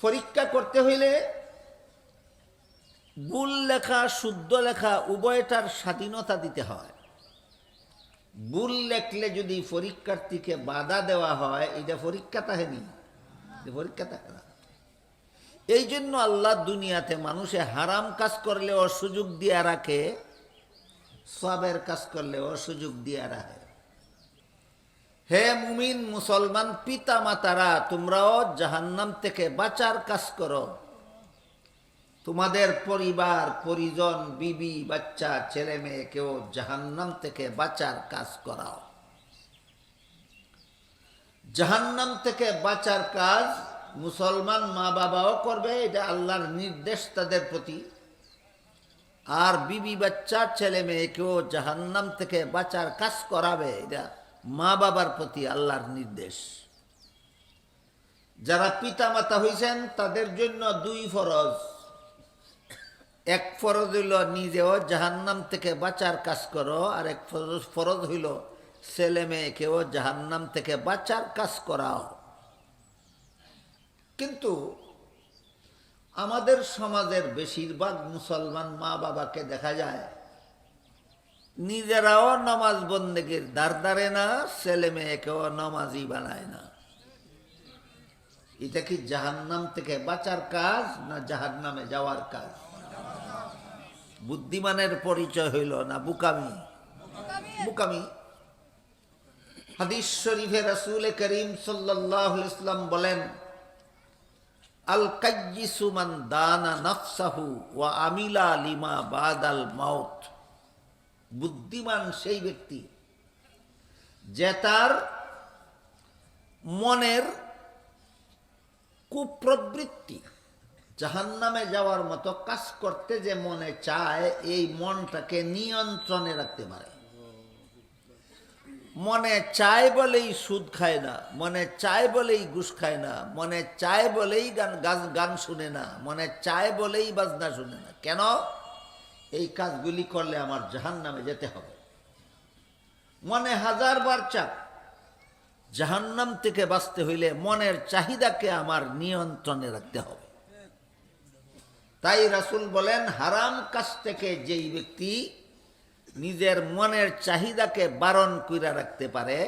পরীক্ষা করতে হইলে ভুল লেখা শুদ্ধ লেখা উভয়টার স্বাধীনতা দিতে হয়। ভুল লেখলে যদি পরীক্ষার্থীকে বাধা দেওয়া হয়, এটা পরীক্ষাটা হেনি, পরীক্ষাটা খারাপ। এই জন্য আল্লাহ দুনিয়াতে মানুষে হারাম কাজ করলেও সুযোগ দিয়ে রাখে, সবের কাজ করলেও সুযোগ দিয়ে রাখে। হে মুমিন মুসলমান পিতা মাতারা, তোমরাও জাহান্নাম থেকে বাঁচার কাজ করো। তোমাদের পরিবার পরিজন বিবি বাচ্চা ছেলে মেয়েকেও জাহান্নাম থেকে বাঁচার কাজ করাও। জাহান্নাম থেকে বাঁচার কাজ মুসলমান মা বাবাও করবে, এটা আল্লাহর নির্দেশ তাদের প্রতি। আর বিবি বাচ্চা ছেলে মেয়েকেও জাহান্নাম থেকে বাঁচার কাজ করাবে, এটা মা বাবার প্রতি আল্লাহর নির্দেশ। যারা পিতা মাতা হইছেন তাদের জন্য দুই ফরজ। এক ফরজ হইল নিজেও জাহান্নাম থেকে বাঁচার কাজ করো, আর এক ফরজ হইল ছেলে মেয়েকেও জাহান্নাম থেকে বাঁচার কাজ করাও। কিন্তু আমাদের সমাজের বেশিরভাগ মুসলমান মা বাবাকে দেখা যায় নিজেরাও নামাজ বন্দেগীর ধার ধারে না, ছেলে মেয়েকেও নামাজি বানায় না। এটা কি জাহান্নাম থেকে বাঁচার কাজ না জাহান্নামে যাওয়ার কাজ? বুদ্ধিমানের পরিচয় হইল না বুকামি? বুকামি। হাদিস শরীফে রাসূল করিম সাল্লাল্লাহু আলাইহি ওয়াসাল্লাম বলেন, আল কায়্যিসু মান দানা নাফসাহু ওয়া আমিলা লিমা বাদাল মাউত। বুদ্ধিমান সেই ব্যক্তি যে তার মনের কুপ্রবৃত্তি জাহান্নামে যাওয়ার মতো কাজ করতে যে মনে চায়, এই মনটাকে নিয়ন্ত্রণে রাখতে পারে। মনে চায় বলেই সুদ খায় না, মনে চায় বলেই ঘুষ খায় না, মনে চায় বলেই গান শুনে না, মনে চায় বলেই বাজনা শুনে না। কেন? এই কাজগুলি করলে আমার জাহান্নামে যেতে হবে। মনে হাজারবার চাক, জাহান্নাম থেকে বাঁচতে হইলে মনের চাহিদাকে আমার নিয়ন্ত্রণে রাখতে হবে। তাই রাসূল বলেন, হারাম কাজ থেকে যেই ব্যক্তি নিজের মনের চাহিদাকে বারণ কইরা রাখতে পারে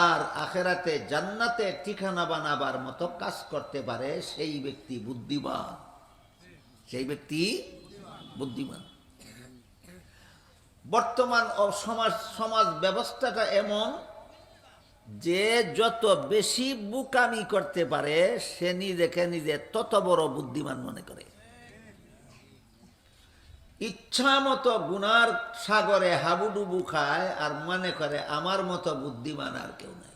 আর আখেরাতে জান্নাতে ঠিকানা বানাবার মতো কাজ করতে পারে, সেই ব্যক্তি বুদ্ধিমান। সেই ব্যক্তি বুদ্ধিমান। বর্তমান সমাজ ব্যবস্থাটা এমন যে যত বেশি বুকামি করতে পারে সে নিজেকে নিজে তত বড় বুদ্ধিমান মনে করে। ইচ্ছা মতো গুনার সাগরে হাবুডুবু খায় আর মনে করে আমার মতো বুদ্ধিমান আর কেউ নাই।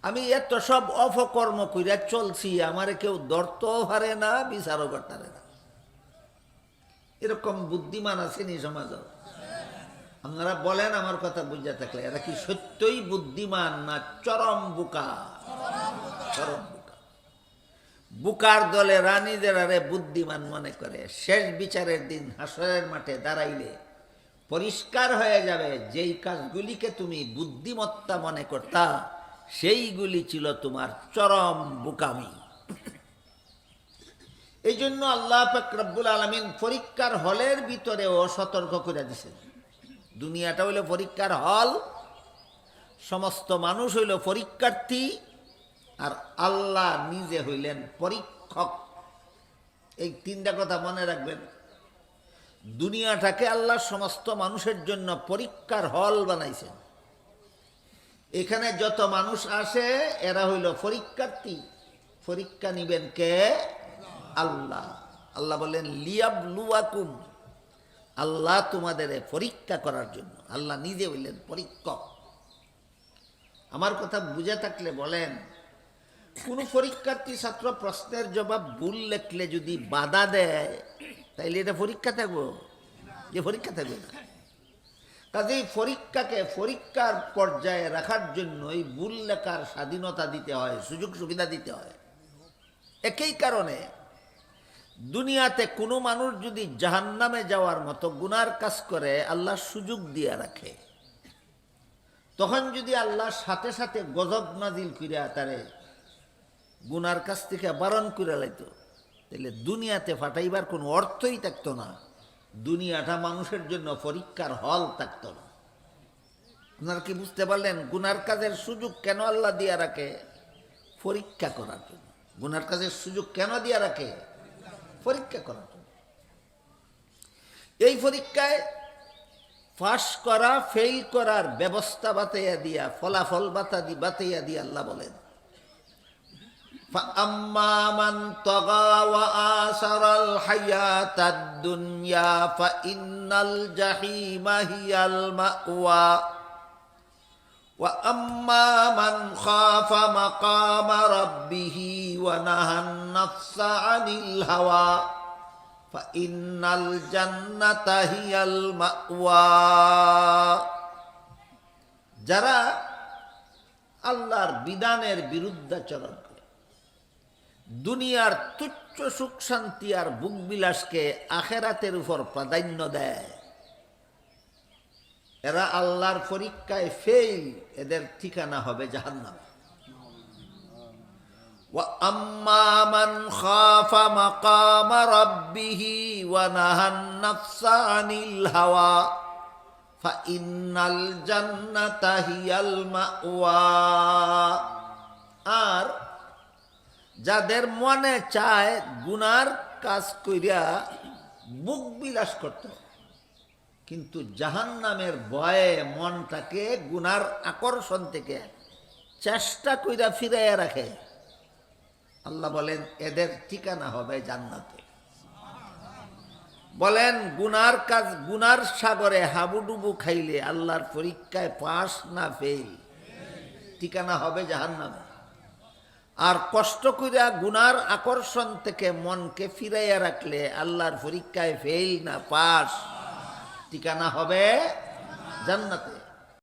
আমি এত সব অপকর্ম কইরা চলছি, আমারে কেউ ধরতেও পারে না, বিচারও করতে পারে না। এরকম বুদ্ধিমান আসেনি সমাজ? আপনারা বলেন আমার কথা বুঝা থাকলে, এরা কি সত্যই বুদ্ধিমান না চরম বুকা? চরম বুকা। বুকার দলে রানীদের আরে বুদ্ধিমান মনে করে। শেষ বিচারের দিন হাসরের মাঠে দাঁড়াইলে পরিষ্কার হয়ে যাবে যেই কাজগুলিকে তুমি বুদ্ধিমত্তা মনে করতা সেইগুলি ছিল তোমার চরম বুকামি। এই জন্য আল্লাহ পাক রব্বুল আলামিন পরীক্ষার হলের ভিতরেও সতর্ক করে দিয়েছেন। দুনিয়াটা হইল পরীক্ষার হল, সমস্ত মানুষ হইল পরীক্ষার্থী, আর আল্লাহ নিজে হইলেন পরীক্ষক। এই তিনটা কথা মনে রাখবেন। দুনিয়াটাকে আল্লাহ সমস্ত মানুষের জন্য পরীক্ষার হল বানাইছেন। এখানে যত মানুষ আসে এরা হইল পরীক্ষার্থী। পরীক্ষা নিবেন কে? আল্লাহ। আল্লাহ বলেন লিয়াবলুয়াকুম, আল্লাহ তোমাদের পরীক্ষা করার জন্য। আল্লাহ নিজে হইলেন পরীক্ষক। আমার কথা বুঝে থাকলে বলেন, কোন পরীক্ষার্থী ছাত্র প্রশ্নের জবাব ভুল লেখলে যদি বাধা দেয় তাইলে এটা পরীক্ষা থাকবো? যে পরীক্ষা থাকবে না। কাজেই পরীক্ষাকে পরীক্ষার পর্যায়ে রাখার জন্য এই ভুল লেখার স্বাধীনতা দিতে হয়, সুযোগ সুবিধা দিতে হয়। একই কারণে দুনিয়াতে কোনো মানুষ যদি জাহান্নামে যাওয়ার মতো গুনার কাজ করে আল্লাহ সুযোগ দিয়ে রাখে, তখন যদি আল্লাহ সাথে সাথে গজব নাজিল করিয়া তারে গুনার কাছ থেকে বারণ করে লাইতো, তাহলে দুনিয়াতে ফাটাইবার কোনো অর্থই থাকতো না। দুনিয়াটা মানুষের জন্য পরীক্ষার হল থাকতো না। আপনারা কি বুঝতে পারলেন? গুনার কাজের সুযোগ কেন আল্লাহ দিয়া রাখে? পরীক্ষা করার জন্য। গুনার কাজের সুযোগ কেন দিয়া রাখে? পরীক্ষা করার জন্য। এই পরীক্ষায় পাস করা ফেল করার ব্যবস্থা বাতাইয়া দিয়া, ফলাফল বাতাইয়া দিয়া আল্লাহ বলেন, فَأَمَّا مَنْ طَغَى وَآثَرَ الْحَيَاةَ الدُّنْيَا فَإِنَّ الْجَحِيمَ هِيَ الْمَأْوَى وَأَمَّا مَنْ خَافَ مَقَامَ رَبِّهِ وَنَهَى النَّفْسَ عَنِ الْهَوَى فَإِنَّ الْجَنَّةَ هِيَ الْمَأْوَى। যারা আল্লাহর বিধানের বিরুদ্ধাচরণ করে, দুনিয়ার তুচ্ছ সুখ শান্তি আর বুক বিলাসকে আখেরাতের উপর প্রাধান্য দেয়, এরা আল্লাহর পরীক্ষায় ফেল, এদের ঠিকানা হবে জাহান্নাম। وَأَمَّا مَنْ خَافَ مَقَامَ رَبِّهِ وَنَهَى النَّفْسَ عَنِ الْهَوَى فَإِنَّ الْجَنَّةَ هِيَ الْمَأْوَى। আর যাদের মনে চায় গুনার কাজ কইরা বুক বিলাস করতে, কিন্তু জাহান্নামের ভয়ে মনটাকে গুনার আকর্ষণ থেকে চেষ্টা কইরা ফিরাইয়া রাখে, আল্লাহ বলেন এদের ঠিকানা হবে জান্নাতে। বলেন গুনার কাজ, গুনার সাগরে হাবুডুবু খাইলে আল্লাহর পরীক্ষায় পাস না ফেল, ঠিকানা হবে জাহান্নামে। আর কষ্ট কইরা গুনার আকর্ষণ থেকে মনকে ফিরাইয়া রাখলে আল্লাহর পরীক্ষায় ফেল না পাস, ঠিকানা হবে জান্নাতে।